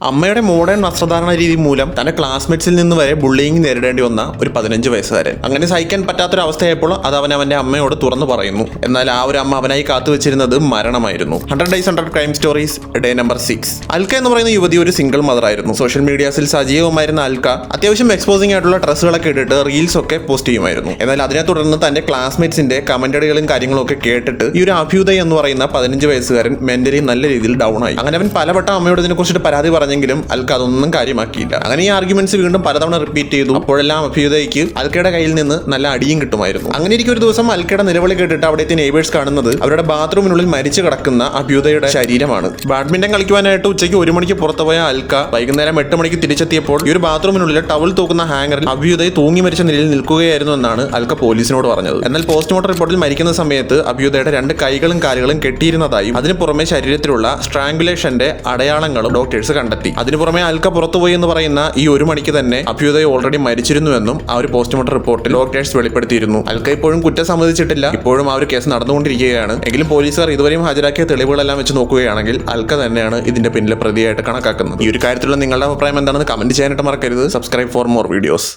അമ്മയുടെ മോഡേൺ വസ്ത്രധാരണ രീതി മൂലം തന്റെ ക്ലാസ്മേറ്റ്സിൽ നിന്ന് വരെ ബുള്ളിങ് നേരിടേണ്ടി വന്ന ഒരു 15 വയസ്സുകാരൻ. അങ്ങനെ സഹിക്കാൻ പറ്റാത്തൊരവസ്ഥയായപ്പോൾ അത് അവൻ അവന്റെ അമ്മയോട് തുറന്നു പറയുന്നു. എന്നാൽ ആ ഒരു അമ്മ അവനായി കാത്തുവച്ചിരുന്നത് മരണമായിരുന്നു. 100 Days 100 Crime Stories day number 6. Alka എന്ന് പറയുന്ന യുവതി ഒരു സിംഗിൾ മദർ ആയിരുന്നു. സോഷ്യൽ മീഡിയാസിൽ സജീവമായിരുന്ന അൽക്ക അത്യാവശ്യം എക്സ്പോസിംഗ് ആയിട്ടുള്ള ഡ്രസ്സുകളൊക്കെ ഇട്ടിട്ട് റീൽസ് ഒക്കെ പോസ്റ്റ് ചെയ്യുമായിരുന്നു. എന്നാൽ അതിനെ തുടർന്ന് തന്റെ ക്ലാസ്മേറ്റ്സിന്റെ കമന്റുകളും കാര്യങ്ങളും ഒക്കെ കേട്ടിട്ട് ഈ ഒരു അഭ്യുദയ് എന്ന് പറയുന്ന 15 വയസ്സുകാരൻ മെന്റലി നല്ല രീതിയിൽ ഡൗൺ ആയി. അങ്ങനെ അവൻ പലവട്ടം അമ്മയോട് ഇതിനെ കുറിച്ചിട്ട് പരാതി പറഞ്ഞെങ്കിലും അൽക്ക അതൊന്നും കാര്യമാക്കിയില്ല. അങ്ങനെ ഈ ആർഗ്യുമെന്റ്സ് വീണ്ടും പലതവണ റിപ്പീറ്റ് ചെയ്തു. അപ്പോഴെല്ലാം അഭ്യുദയ്ക്ക് അൽക്കയുടെ കയ്യിൽ നിന്ന് നല്ല അടിയും കിട്ടുമായിരുന്നു. അങ്ങനെ ഇരിക്കും ഒരു ദിവസം അൽക്കയുടെ നിലവിളി കേട്ടിട്ട് അവിടുത്തെ നെയ്ബേഴ്സ് കാണുന്നത് അവരുടെ ബാത്റൂമിനുള്ളിൽ മരിച്ചു കിടക്കുന്ന അഭ്യുദയുടെ ശരീരമാണ്. ബാഡ്മിന്റൺ കളിക്കുവാനായിട്ട് ഉച്ചയ്ക്ക് 1 മണിക്ക് പുറത്തുപോയ അൽക്ക വൈകുന്നേരം 8 മണിക്ക് തിരിച്ചെത്തിയപ്പോൾ ഈ ഒരു ബാത്റൂമിനുള്ളിൽ ടവൽ തൂക്കുന്ന ഹാങ്ങറിൽ അഭ്യുദയ് തൂങ്ങി മരിച്ച നിലയിൽ നിൽക്കുകയായിരുന്നു എന്നാണ് അൽക്ക പോലീസിനോട് പറഞ്ഞത്. എന്നാൽ പോസ്റ്റ്മോർട്ടം റിപ്പോർട്ടിൽ മരിക്കുന്ന സമയത്ത് അഭ്യുദയുടെ 2 കൈകളും കാലുകളും കെട്ടിയിരുന്നതായും അതിനു പുറമെ ശരീരത്തിലുള്ള സ്ട്രാങ്കുലേഷന്റെ അടയാളങ്ങളും ഡോക്ടേഴ്സ് കണ്ടെത്തി. അതിനു പുറമെ അൽക്ക പുറത്തുപോയി എന്ന് പറയുന്ന ഈ 1 മണിക്ക് തന്നെ അഭ്യുദയ് ഓൾറെഡി മരിച്ചിരുന്നുവെന്നും ആ ഒരു പോസ്റ്റ്മോർട്ടം റിപ്പോർട്ടിൽ ഡോക്ടേഴ്സ് വെളിപ്പെടുത്തിയിരുന്നു. അൽക്ക ഇപ്പോഴും കുറ്റം സമ്മതിച്ചിട്ടില്ല. ഇപ്പോഴും ആ ഒരു കേസ് നടന്നുകൊണ്ടിരിക്കുകയാണ്. എങ്കിലും പോലീസുകാർ ഇതുവരെയും ഹാജരാക്കിയ തെളിവുകളെല്ലാം വെച്ച് നോക്കുകയാണെങ്കിൽ അൽക്ക തന്നെയാണ് ഇതിന്റെ പിന്നിലെ പ്രതിയായിട്ട് കണക്കാക്കുന്നത്. ഈ ഒരു കാര്യത്തിലുള്ള നിങ്ങളുടെ അഭിപ്രായം എന്താണെന്ന് കമന്റ് ചെയ്യാനായിട്ട് മറക്കരുത്. Subscribe for more videos.